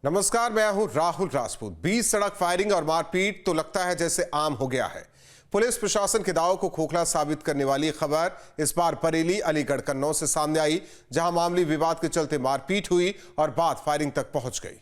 नमस्कार, मैं हूं राहुल राजपूत। 20 सड़क फायरिंग और मारपीट तो लगता है जैसे आम हो गया है। पुलिस प्रशासन के दावों को खोखला साबित करने वाली खबर इस बार बरेली, अलीगढ़, कन्नौज से सामने आई, जहां मामूली विवाद के चलते मारपीट हुई और बात फायरिंग तक पहुंच गई।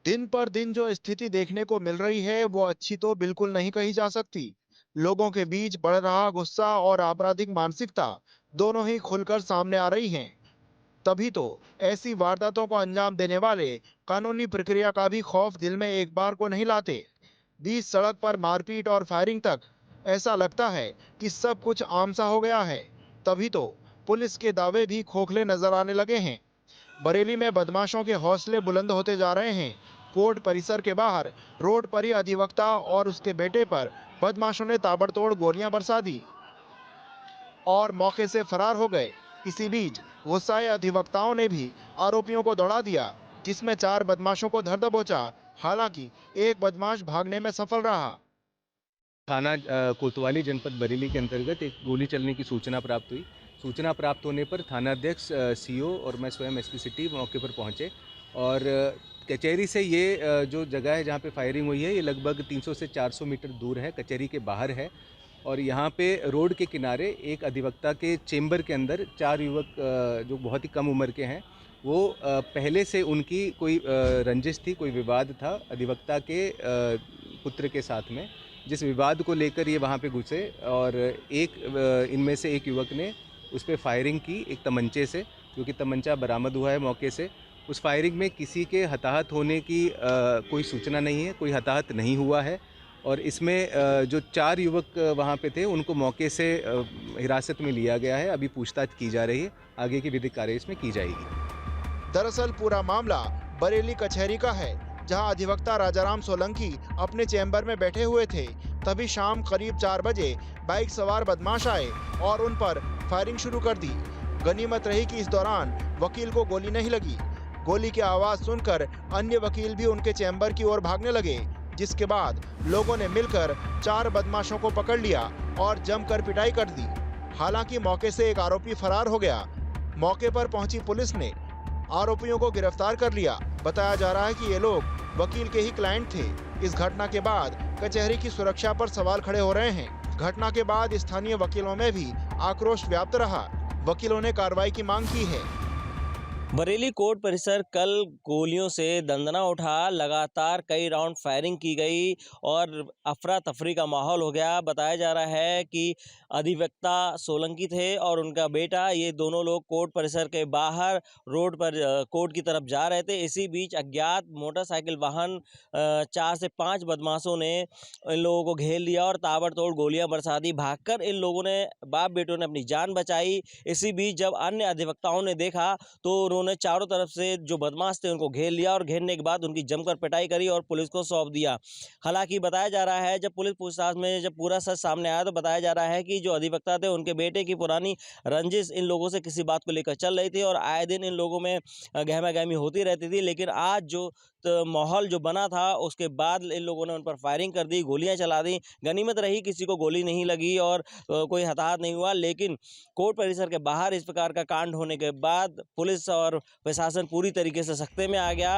दिन पर दिन जो स्थिति देखने को मिल रही है वो अच्छी तो बिल्कुल नहीं कही जा सकती। लोगों के बीच बढ़ रहा गुस्सा और आपराधिक मानसिकता दोनों ही खुलकर सामने आ रही हैं। तभी तो ऐसी वारदातों को अंजाम देने वाले कानूनी प्रक्रिया का भी खौफ दिल में एक बार को नहीं लाते। 20 सड़क पर मारपीट और फायरिंग तक ऐसा लगता है कि सब कुछ आम सा हो गया है। तभी तो पुलिस के दावे भी खोखले नजर आने लगे हैं। बरेली में बदमाशों के हौसले बुलंद होते जा रहे हैं। कोर्ट परिसर के बाहर रोड पर ही अधिवक्ता और उसके बेटे पर बदमाशों ने ताबड़तोड़ गोलियां बरसा दी और मौके से फरार हो गए। इसी बीच गुस्साए अधिवक्ताओं ने भी आरोपियों को दौड़ा दिया, जिसमें 4 बदमाशों को धर दबोचा। हालांकि एक बदमाश भागने में सफल रहा। थाना कोतवाली जनपद बरेली के अंतर्गत एक गोली चलने की सूचना प्राप्त हुई। सूचना प्राप्त होने पर थानाध्यक्ष, सीओ और मैं स्वयं एसपी सिटी मौके पर पहुंचे और कचहरी से ये जो जगह है जहां पे फायरिंग हुई है, ये लगभग 300 से 400 मीटर दूर है, कचहरी के बाहर है। और यहाँ पे रोड के किनारे एक अधिवक्ता के चेंबर के अंदर 4 युवक जो बहुत ही कम उम्र के हैं, वो पहले से उनकी कोई रंजिश थी, कोई विवाद था अधिवक्ता के पुत्र के साथ में, जिस विवाद को लेकर ये वहाँ पे घुसे और इनमें से एक युवक ने उस पर फायरिंग की एक तमंचे से, क्योंकि तमंचा बरामद हुआ है मौके से। उस फायरिंग में किसी के हताहत होने की कोई सूचना नहीं है, कोई हताहत नहीं हुआ है। और इसमें जो 4 युवक वहाँ पे थे उनको मौके से हिरासत में लिया गया है। अभी पूछताछ की जा रही है, आगे की विधिक कार्रवाई इसमें की जाएगी। दरअसल पूरा मामला बरेली कचहरी का है, जहां अधिवक्ता राजाराम सोलंकी अपने चैम्बर में बैठे हुए थे। तभी शाम करीब 4 बजे बाइक सवार बदमाश आए और उन पर फायरिंग शुरू कर दी। गनीमत रही कि इस दौरान वकील को गोली नहीं लगी। गोली की आवाज सुनकर अन्य वकील भी उनके चैम्बर की ओर भागने लगे, जिसके बाद लोगों ने मिलकर 4 बदमाशों को पकड़ लिया और जमकर पिटाई कर दी। हालांकि मौके से एक आरोपी फरार हो गया। मौके पर पहुंची पुलिस ने आरोपियों को गिरफ्तार कर लिया। बताया जा रहा है कि ये लोग वकील के ही क्लाइंट थे। इस घटना के बाद कचहरी की सुरक्षा पर सवाल खड़े हो रहे हैं। घटना के बाद स्थानीय वकीलों में भी आक्रोश व्याप्त रहा। वकीलों ने कार्रवाई की मांग की है। बरेली कोर्ट परिसर कल गोलियों से दंदना उठा। लगातार कई राउंड फायरिंग की गई और अफरा तफरी का माहौल हो गया। बताया जा रहा है कि अधिवक्ता सोलंकी थे और उनका बेटा, ये दोनों लोग कोर्ट परिसर के बाहर रोड पर कोर्ट की तरफ जा रहे थे। इसी बीच अज्ञात मोटरसाइकिल वाहन 4 से 5 बदमाशों ने इन लोगों को घेर लिया और ताबड़तोड़ गोलियां बरसा दी। भागकर इन लोगों ने, बाप बेटों ने अपनी जान बचाई। इसी बीच जब अन्य अधिवक्ताओं ने देखा तो उन्होंने चारों तरफ से जो बदमाश थे उनको घेर लिया और घेरने के बाद उनकी जमकर पिटाई करी और पुलिस को सौंप दिया। हालांकि बताया जा रहा है, जब पुलिस पूछताछ में जब पूरा सच सामने आया तो बताया जा रहा है कि जो अधिवक्ता थे उनके बेटे की पुरानी रंजिश इन लोगों से किसी बात को लेकर चल रही थी और आए दिन इन लोगों में गहमा गहमी होती रहती थी। लेकिन आज जो माहौल जो बना था उसके बाद इन लोगों ने उन पर फायरिंग कर दी, गोलियां चला दी। गनीमत रही किसी को गोली नहीं लगी और कोई हताहत नहीं हुआ। लेकिन कोर्ट परिसर के बाहर इस प्रकार का कांड होने के बाद पुलिस और प्रशासन पूरी तरीके से सख्ते में आ गया।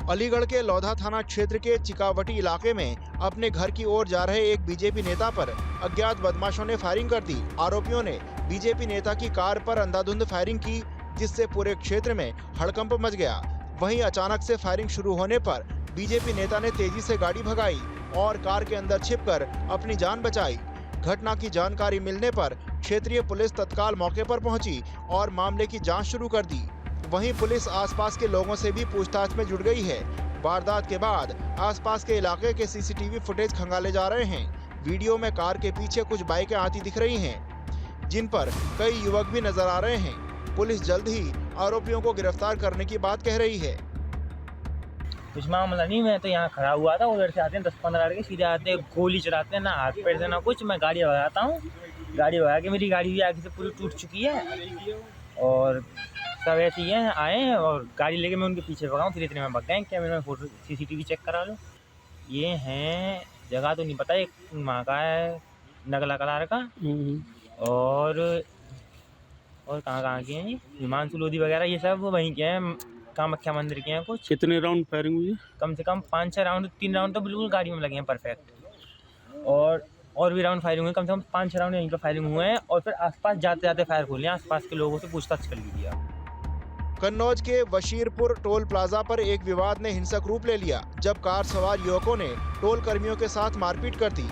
अलीगढ़ के लौधा थाना क्षेत्र के चिकावटी इलाके में अपने घर की ओर जा रहे एक बीजेपी नेता पर अज्ञात बदमाशों ने फायरिंग कर दी। आरोपियों ने बीजेपी नेता की कार पर अंधाधुंध फायरिंग की, जिससे पूरे क्षेत्र में हड़कंप मच गया। वहीं अचानक से फायरिंग शुरू होने पर बीजेपी नेता ने तेजी से गाड़ी भगाई और कार के अंदर छिपकर अपनी जान बचाई। घटना की जानकारी मिलने पर क्षेत्रीय पुलिस तत्काल मौके पर पहुंची और मामले की जांच शुरू कर दी। वहीं पुलिस आसपास के लोगों से भी पूछताछ में जुट गई है। वारदात के बाद आसपास के इलाके के सीसीटीवी फुटेज खंगाले जा रहे हैं। वीडियो में कार के पीछे कुछ बाइकें आती दिख रही हैं, जिन पर कई युवक भी नजर आ रहे हैं। पुलिस जल्द ही आरोपियों को गिरफ्तार करने की बात कह रही है। कुछ मामला नहीं, मैं तो यहाँ खड़ा हुआ था, उधर से आते हैं 10-15 लड़के सीधे आते हैं, गोली चलाते हैं, ना हाथ पैर से ना कुछ। मैं गाड़ी भगाता हूँ, गाड़ी भगा के मेरी गाड़ी भी आगे से पूरी टूट चुकी है और सब ऐसे ही हैं, आए हैं और गाड़ी लेके मैं उनके पीछे भगा हूँ, फिर इतने में भग गए। कैमरे में फोटो CCTV चेक करा लो। ये हैं, जगह तो नहीं पता, एक वहाँ का है नगला कलार का, और कहाँ के हैं ये, हिमांशु लोधी वगैरह, ये सब वहीं के हैं, कामाख्या मंदिर के हैं कुछ। कितने राउंड फायरिंग हुई है? कम से कम 5-6 राउंड, 3 राउंड तो बिल्कुल गाड़ी में लगे हैं परफेक्ट, और भी राउंड फायरिंग हुए, कम से कम 5-6 राउंड यहीं पर फायरिंग हुए हैं। और फिर आसपास जाते जाते फायर खोले हैं, आसपास के लोगों से पूछताछ कर ली दिया। कन्नौज के बशीरपुर टोल प्लाजा पर एक विवाद ने हिंसक रूप ले लिया जब कार सवार युवकों ने टोल कर्मियों के साथ मारपीट कर दी।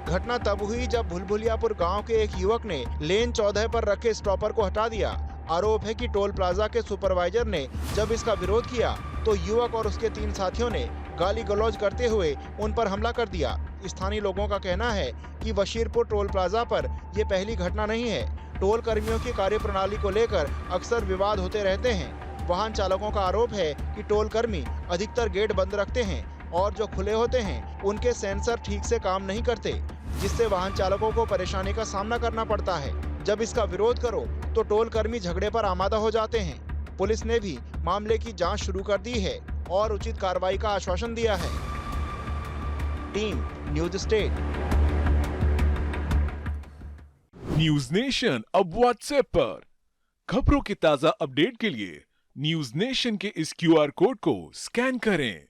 घटना तब हुई जब भुलभुलियापुर गांव के एक युवक ने लेन 14 पर रखे स्टॉपर को हटा दिया। आरोप है कि टोल प्लाजा के सुपरवाइजर ने जब इसका विरोध किया तो युवक और उसके 3 साथियों ने गाली गलौज करते हुए उन पर हमला कर दिया। स्थानीय लोगों का कहना है कि बशीरपुर टोल प्लाजा पर ये पहली घटना नहीं है। टोल कर्मियों की कार्यप्रणाली को लेकर अक्सर विवाद होते रहते हैं। वाहन चालकों का आरोप है कि टोल कर्मी अधिकतर गेट बंद रखते हैं और जो खुले होते हैं उनके सेंसर ठीक से काम नहीं करते, जिससे वाहन चालकों को परेशानी का सामना करना पड़ता है। जब इसका विरोध करो तो टोल कर्मी झगड़े पर आमादा हो जाते हैं। पुलिस ने भी मामले की जांच शुरू कर दी है और उचित कार्रवाई का आश्वासन दिया है। Team news state. News nation अब व्हाट्सएप पर खबरों के ताजा अपडेट के लिए न्यूज नेशन के इस QR कोड को स्कैन करें।